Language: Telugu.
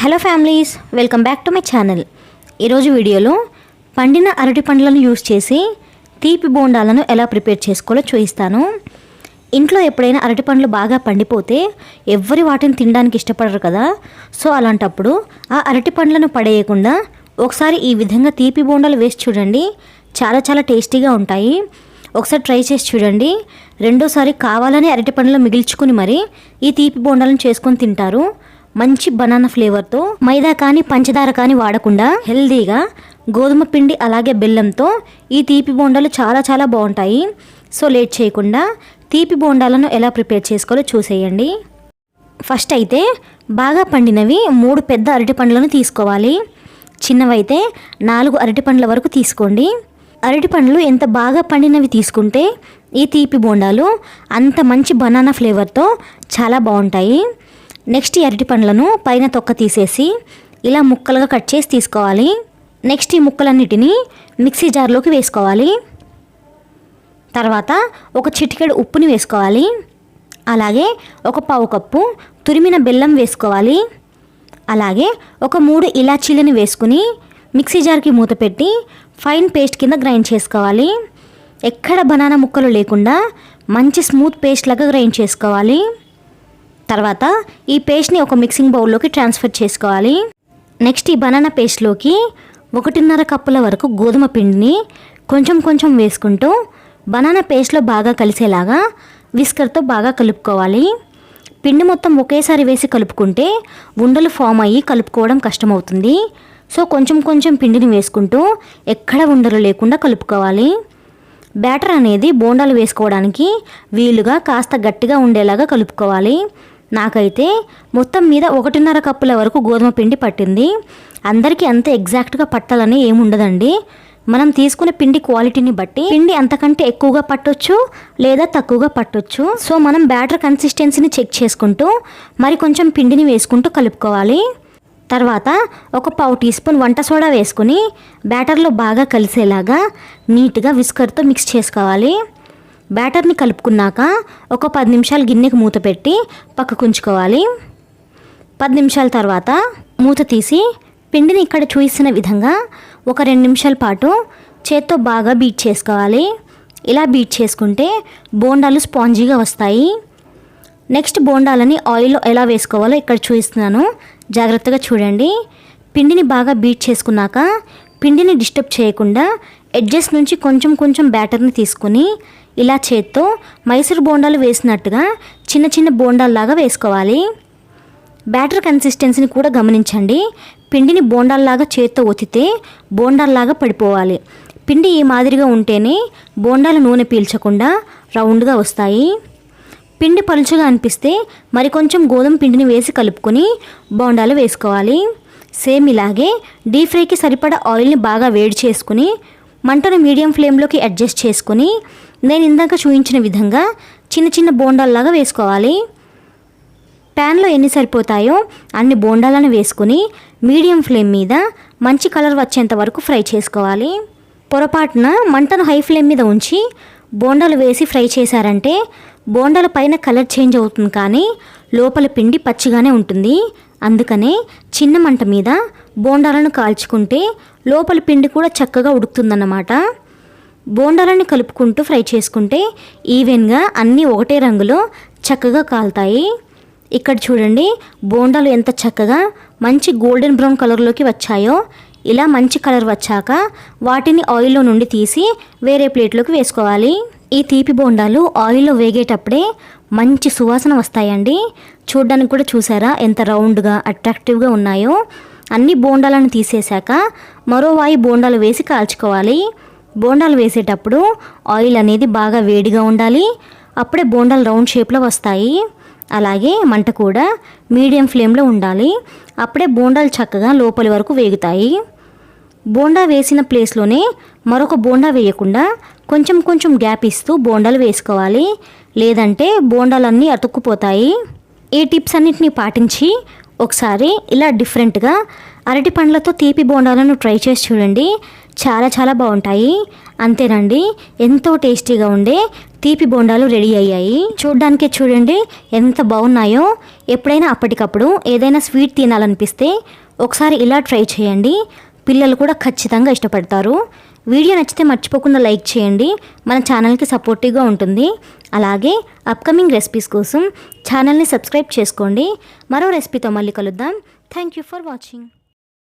Hello families, welcome back to my channel. ఈరోజు వీడియోలో పండిన అరటి పండ్లను యూస్ చేసి తీపి బోండాలను ఎలా ప్రిపేర్ చేసుకోవాలో చూపిస్తాను. ఇంట్లో ఎప్పుడైనా అరటి పండ్లు బాగా పండిపోతే ఎవ్వరి వాటిని తినడానికి ఇష్టపడరు కదా. సో అలాంటప్పుడు ఆ అరటి పండ్లను పడేయకుండా ఒకసారి ఈ విధంగా తీపి బోండాలు వేసి చూడండి. చాలా చాలా టేస్టీగా ఉంటాయి. ఒకసారి ట్రై చేసి చూడండి. రెండోసారి కావాలని అరటి పండ్లు మిగిల్చుకుని మరి ఈ తీపి బోండాలను చేసుకొని తింటారు. మంచి బనానా ఫ్లేవర్తో మైదా కానీ పంచదార కానీ వాడకుండా హెల్దీగా గోధుమ పిండి అలాగే బెల్లంతో ఈ తీపి బోండాలు చాలా చాలా బాగుంటాయి. సో లేట్ చేయకుండా తీపి బోండాలను ఎలా ప్రిపేర్ చేసుకోవాలో చూసేయండి. ఫస్ట్ అయితే బాగా పండినవి 3 పెద్ద అరటి పండ్లను తీసుకోవాలి. చిన్నవైతే 4 అరటి పండ్ల వరకు తీసుకోండి. అరటి పండ్లు ఎంత బాగా పండినవి తీసుకుంటే ఈ తీపి బోండాలు అంత మంచి బనానా ఫ్లేవర్తో చాలా బాగుంటాయి. నెక్స్ట్ ఈ అరటి పండ్లను పైన తొక్క తీసేసి ఇలా ముక్కలుగా కట్ చేసి తీసుకోవాలి. నెక్స్ట్ ఈ ముక్కలన్నిటినీ మిక్సీ జార్లోకి వేసుకోవాలి. తర్వాత ఒక చిటికెడు ఉప్పుని వేసుకోవాలి. అలాగే ఒక పావు కప్పు తురిమిన బెల్లం వేసుకోవాలి. అలాగే ఒక 3 ఇలాచీలను వేసుకుని మిక్సీ జార్కి మూత పెట్టి ఫైన్ పేస్ట్ కింద గ్రైండ్ చేసుకోవాలి. ఎక్కడ బనానా ముక్కలు లేకుండా మంచి స్మూత్ పేస్ట్ లాగా గ్రైండ్ చేసుకోవాలి. తర్వాత ఈ పేస్ట్ని ఒక మిక్సింగ్ బౌల్లోకి ట్రాన్స్ఫర్ చేసుకోవాలి. నెక్స్ట్ ఈ బనానా పేస్ట్లోకి 1.5 కప్పుల వరకు గోధుమ పిండిని కొంచెం కొంచెం వేసుకుంటూ బనానా పేస్ట్లో బాగా కలిసేలాగా విస్కర్తో బాగా కలుపుకోవాలి. పిండి మొత్తం ఒకేసారి వేసి కలుపుకుంటే ఉండలు ఫామ్ అయ్యి కలుపుకోవడం కష్టమవుతుంది. సో కొంచెం కొంచెం పిండిని వేసుకుంటూ ఎక్కడ ఉండలు లేకుండా కలుపుకోవాలి. బ్యాటర్ అనేది బోండాలు వేసుకోవడానికి వీలుగా కాస్త గట్టిగా ఉండేలాగా కలుపుకోవాలి. నాకైతే మొత్తం మీద 1.5 కప్పుల వరకు గోధుమ పిండి పట్టింది. అందరికీ అంత ఎగ్జాక్ట్గా పట్టాలని ఏముండదండి. మనం తీసుకునే పిండి క్వాలిటీని బట్టి పిండి అంతకంటే ఎక్కువగా పట్టొచ్చు లేదా తక్కువగా పట్టొచ్చు. సో మనం బ్యాటర్ కన్సిస్టెన్సీని చెక్ చేసుకుంటూ మరి కొంచెం పిండిని వేసుకుంటూ కలుపుకోవాలి. తర్వాత ఒక పావు టీ స్పూన్ వంట సోడా వేసుకుని బ్యాటర్లో బాగా కలిసేలాగా నీట్గా విస్కర్తో మిక్స్ చేసుకోవాలి. బ్యాటర్ని కలుపుకున్నాక ఒక 10 నిమిషాలు గిన్నెకి మూత పెట్టి పక్కకు ఉంచుకోవాలి. 10 నిమిషాల తర్వాత మూత తీసి పిండిని ఇక్కడ చూసిన విధంగా ఒక 2 నిమిషాల పాటు చేత్తో బాగా బీట్ చేసుకోవాలి. ఇలా బీట్ చేసుకుంటే బోండాలు స్పాంజీగా వస్తాయి. నెక్స్ట్ బోండాలని ఆయిల్లో ఎలా వేసుకోవాలో ఇక్కడ చూపిస్తున్నాను, జాగ్రత్తగా చూడండి. పిండిని బాగా బీట్ చేసుకున్నాక పిండిని డిస్టర్బ్ చేయకుండా ఎడ్జెస్ నుంచి కొంచెం కొంచెం బ్యాటర్ని తీసుకుని ఇలా చేత్తో మైసూర్ బోండాలు వేసినట్టుగా చిన్న చిన్న బోండాల్లాగా వేసుకోవాలి. బ్యాటర్ కన్సిస్టెన్సీని కూడా గమనించండి. పిండిని బోండాల్లాగా చేత్తో ఒత్తితే బోండాల్లాగా పడిపోవాలి. పిండి ఈ మాదిరిగా ఉంటేనే బోండాలు నూనె పీల్చకుండా రౌండ్గా వస్తాయి. పిండి పలుచగా అనిపిస్తే మరి కొంచెం గోధుమ పిండిని వేసి కలుపుకొని బోండాలు వేసుకోవాలి. సేమ్ ఇలాగే డీప్ ఫ్రైకి సరిపడా ఆయిల్ని బాగా వేడి చేసుకుని మంటను మీడియం ఫ్లేమ్లోకి అడ్జస్ట్ చేసుకుని నేను ఇందాక చూపించిన విధంగా చిన్న చిన్న బోండాల్లాగా వేసుకోవాలి. ప్యాన్లో ఎన్ని సరిపోతాయో అన్ని బోండాలను వేసుకుని మీడియం ఫ్లేమ్ మీద మంచి కలర్ వచ్చేంత వరకు ఫ్రై చేసుకోవాలి. పొరపాటున మంటను హై ఫ్లేమ్ మీద ఉంచి బోండాలు వేసి ఫ్రై చేశారంటే బోండాల పైన కలర్ చేంజ్ అవుతుంది, కానీ లోపల పిండి పచ్చిగానే ఉంటుంది. అందుకనే చిన్న మంట మీద బోండాలను కాల్చుకుంటే లోపల పిండి కూడా చక్కగా ఉడుకుతుందన్నమాట. బోండాలను కలుపుకుంటూ ఫ్రై చేసుకుంటే ఈవెన్గా అన్నీ ఒకటే రంగులో చక్కగా కాలుతాయి. ఇక్కడ చూడండి, బోండాలు ఎంత చక్కగా మంచి గోల్డెన్ బ్రౌన్ కలర్లోకి వచ్చాయో. ఇలా మంచి కలర్ వచ్చాక వాటిని ఆయిల్లో నుండి తీసి వేరే ప్లేట్లోకి వేసుకోవాలి. ఈ తీపి బోండాలు ఆయిల్లో వేగేటప్పుడే మంచి సువాసన వస్తాయండి. చూడ్డానికి కూడా చూసారా ఎంత రౌండ్గా అట్రాక్టివ్గా ఉన్నాయో. అన్ని బోండాలను తీసేశాక మరో వాయి బోండాలు వేసి కాల్చుకోవాలి. బోండాలు వేసేటప్పుడు ఆయిల్ అనేది బాగా వేడిగా ఉండాలి. అప్పుడే బోండాలు రౌండ్ షేప్లో వస్తాయి. అలాగే మంట కూడా మీడియం ఫ్లేమ్లో ఉండాలి. అప్పుడే బోండాలు చక్కగా లోపలి వరకు వేగుతాయి. బోండా వేసిన ప్లేస్లోనే మరొక బోండా వేయకుండా కొంచెం కొంచెం గ్యాప్ ఇస్తూ బోండాలు వేసుకోవాలి. లేదంటే బోండాలన్నీ అతుక్కుపోతాయి. ఈ టిప్స్ అన్నిటిని పాటించి ఒకసారి ఇలా డిఫరెంట్గా అరటి పండ్లతో తీపి బోండాలను ట్రై చేసి చూడండి. చాలా చాలా బాగుంటాయి. అంతేనండి, ఎంతో టేస్టీగా ఉండే తీపి బోండాలు రెడీ అయ్యాయి. చూడ్డానికే చూడండి ఎంత బాగున్నాయో. ఎప్పుడైనా అప్పటికప్పుడు ఏదైనా స్వీట్ తినాలనిపిస్తే ఒకసారి ఇలా ట్రై చేయండి. పిల్లలు కూడా ఖచ్చితంగా ఇష్టపడతారు. వీడియో నచ్చితే మర్చిపోకుండా లైక్ చేయండి. మన ఛానల్కి సపోర్టివ్గా ఉంటుంది. అలాగే అప్కమింగ్ రెసిపీస్ కోసం ఛానల్ని సబ్స్క్రైబ్ చేసుకోండి. మరో రెసిపీతో మళ్ళీ కలుద్దాం. Thank you for watching.